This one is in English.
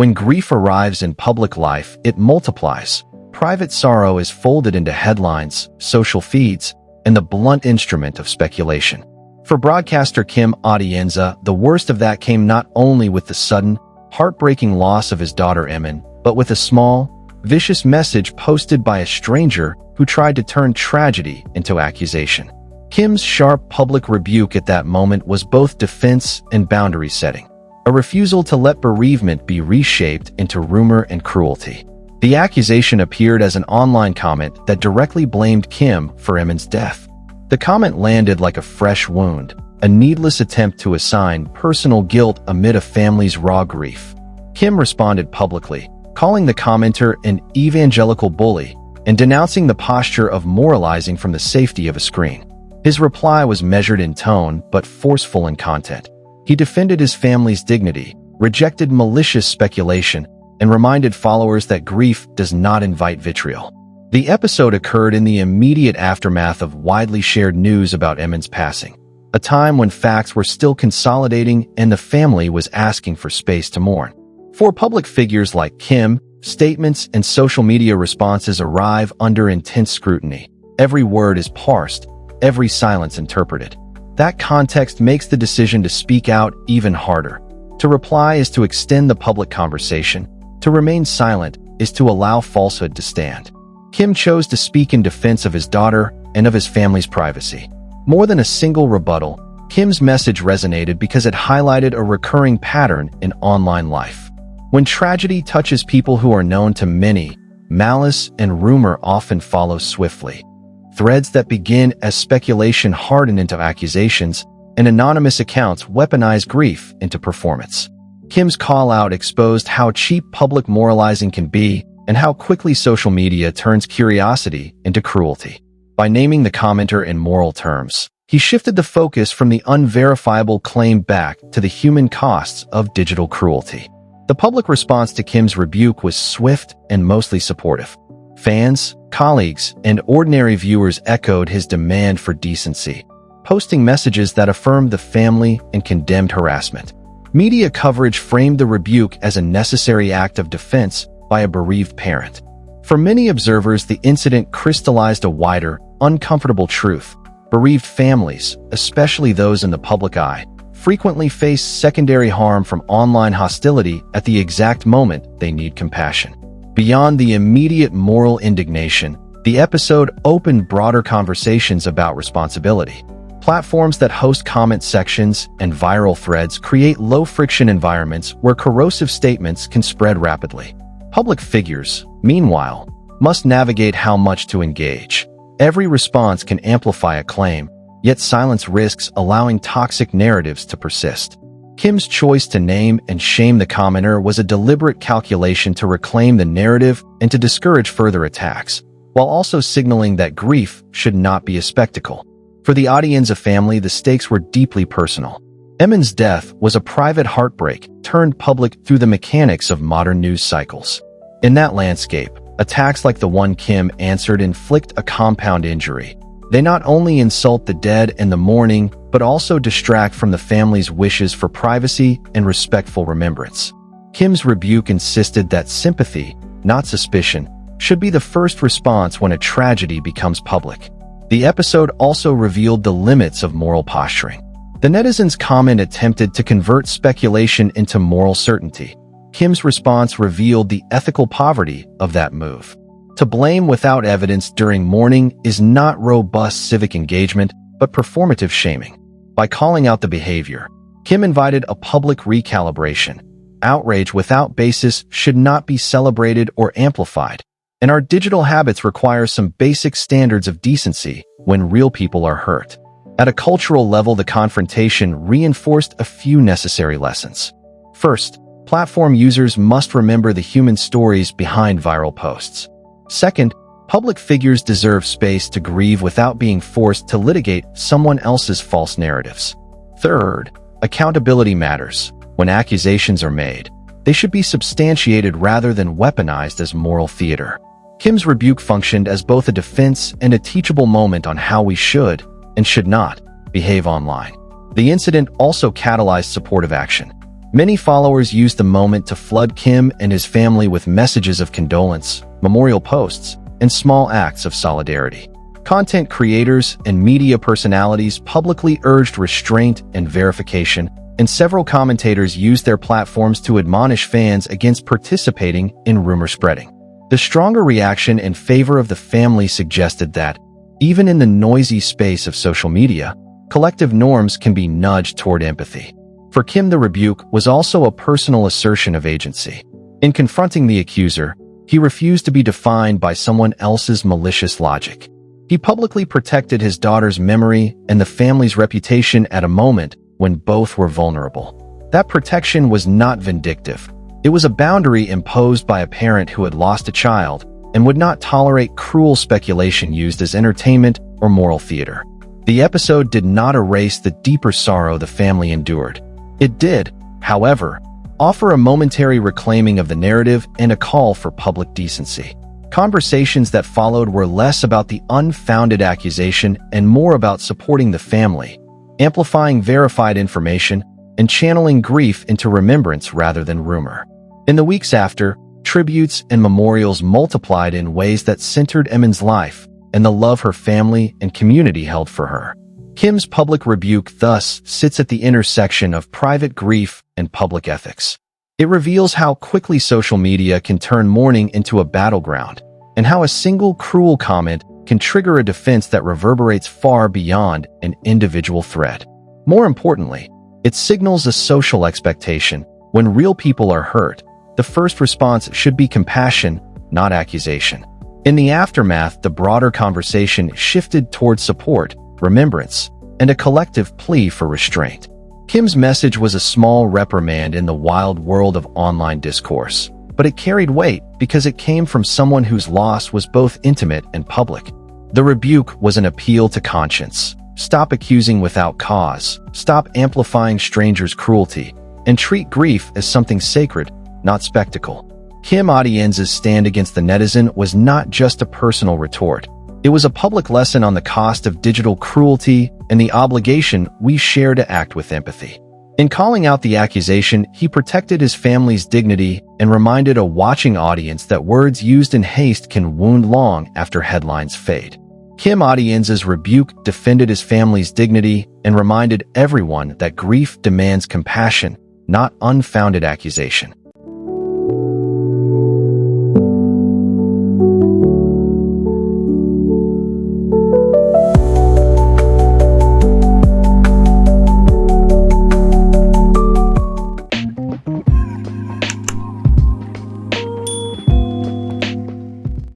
When grief arrives in public life, it multiplies. Private sorrow is folded into headlines, social feeds, and the blunt instrument of speculation. For broadcaster Kim Atienza, the worst of that came not only with the sudden, heartbreaking loss of his daughter Emman, but with a small, vicious message posted by a stranger who tried to turn tragedy into accusation. Kim's sharp public rebuke at that moment was both defense and boundary setting, a refusal to let bereavement be reshaped into rumor and cruelty. The accusation appeared as an online comment that directly blamed Kim for Emman's death. The comment landed like a fresh wound, a needless attempt to assign personal guilt amid a family's raw grief. Kim responded publicly, calling the commenter an evangelical bully and denouncing the posture of moralizing from the safety of a screen. His reply was measured in tone but forceful in content. He defended his family's dignity, rejected malicious speculation, and reminded followers that grief does not invite vitriol. The episode occurred in the immediate aftermath of widely shared news about Emman's passing, a time when facts were still consolidating and the family was asking for space to mourn. For public figures like Kim, statements and social media responses arrive under intense scrutiny. Every word is parsed, every silence interpreted. That context makes the decision to speak out even harder. To reply is to extend the public conversation. To remain silent is to allow falsehood to stand. Kim chose to speak in defense of his daughter and of his family's privacy. More than a single rebuttal, Kim's message resonated because it highlighted a recurring pattern in online life. When tragedy touches people who are known to many, malice and rumor often follow swiftly. Threads that begin as speculation harden into accusations, and anonymous accounts weaponize grief into performance. Kim's call-out exposed how cheap public moralizing can be and how quickly social media turns curiosity into cruelty. By naming the commenter in moral terms, he shifted the focus from the unverifiable claim back to the human costs of digital cruelty. The public response to Kim's rebuke was swift and mostly supportive. Fans, colleagues, and ordinary viewers echoed his demand for decency, posting messages that affirmed the family and condemned harassment. Media coverage framed the rebuke as a necessary act of defense by a bereaved parent. For many observers, the incident crystallized a wider, uncomfortable truth. Bereaved families, especially those in the public eye, frequently face secondary harm from online hostility at the exact moment they need compassion. Beyond the immediate moral indignation, the episode opened broader conversations about responsibility. Platforms that host comment sections and viral threads create low-friction environments where corrosive statements can spread rapidly. Public figures, meanwhile, must navigate how much to engage. Every response can amplify a claim, yet silence risks allowing toxic narratives to persist. Kim's choice to name and shame the commenter was a deliberate calculation to reclaim the narrative and to discourage further attacks, while also signaling that grief should not be a spectacle. For the Atienza family, the stakes were deeply personal. Emman's death was a private heartbreak turned public through the mechanics of modern news cycles. In that landscape, attacks like the one Kim answered inflict a compound injury. They not only insult the dead and the mourning, but also distract from the family's wishes for privacy and respectful remembrance. Kim's rebuke insisted that sympathy, not suspicion, should be the first response when a tragedy becomes public. The episode also revealed the limits of moral posturing. The netizen's comment attempted to convert speculation into moral certainty. Kim's response revealed the ethical poverty of that move. To blame without evidence during mourning is not robust civic engagement, but performative shaming. By calling out the behavior, Kim invited a public recalibration. Outrage without basis should not be celebrated or amplified, and our digital habits require some basic standards of decency when real people are hurt. At a cultural level, the confrontation reinforced a few necessary lessons. First, platform users must remember the human stories behind viral posts. Second, public figures deserve space to grieve without being forced to litigate someone else's false narratives. Third, accountability matters. When accusations are made, they should be substantiated rather than weaponized as moral theater. Kim's rebuke functioned as both a defense and a teachable moment on how we should, and should not, behave online. The incident also catalyzed supportive action. Many followers used the moment to flood Kim and his family with messages of condolence, memorial posts, and small acts of solidarity. Content creators and media personalities publicly urged restraint and verification, and several commentators used their platforms to admonish fans against participating in rumor spreading. The stronger reaction in favor of the family suggested that, even in the noisy space of social media, collective norms can be nudged toward empathy. For Kim, the rebuke was also a personal assertion of agency. In confronting the accuser, he refused to be defined by someone else's malicious logic. He publicly protected his daughter's memory and the family's reputation at a moment when both were vulnerable. That protection was not vindictive. It was a boundary imposed by a parent who had lost a child and would not tolerate cruel speculation used as entertainment or moral theater. The episode did not erase the deeper sorrow the family endured. It did, however, offer a momentary reclaiming of the narrative and a call for public decency. Conversations that followed were less about the unfounded accusation and more about supporting the family, amplifying verified information, and channeling grief into remembrance rather than rumor. In the weeks after, tributes and memorials multiplied in ways that centered Emman's life and the love her family and community held for her. Kim's public rebuke thus sits at the intersection of private grief and public ethics. It reveals how quickly social media can turn mourning into a battleground, and how a single cruel comment can trigger a defense that reverberates far beyond an individual thread. More importantly, it signals a social expectation. When real people are hurt, the first response should be compassion, not accusation. In the aftermath, the broader conversation shifted towards support, remembrance, and a collective plea for restraint. Kim's message was a small reprimand in the wild world of online discourse, but it carried weight because it came from someone whose loss was both intimate and public. The rebuke was an appeal to conscience. Stop accusing without cause, stop amplifying strangers' cruelty, and treat grief as something sacred, not spectacle. Kim Atienza's stand against the netizen was not just a personal retort. It was a public lesson on the cost of digital cruelty and the obligation we share to act with empathy. In calling out the accusation, he protected his family's dignity and reminded a watching audience that words used in haste can wound long after headlines fade. Kim Atienza's rebuke defended his family's dignity and reminded everyone that grief demands compassion, not unfounded accusation.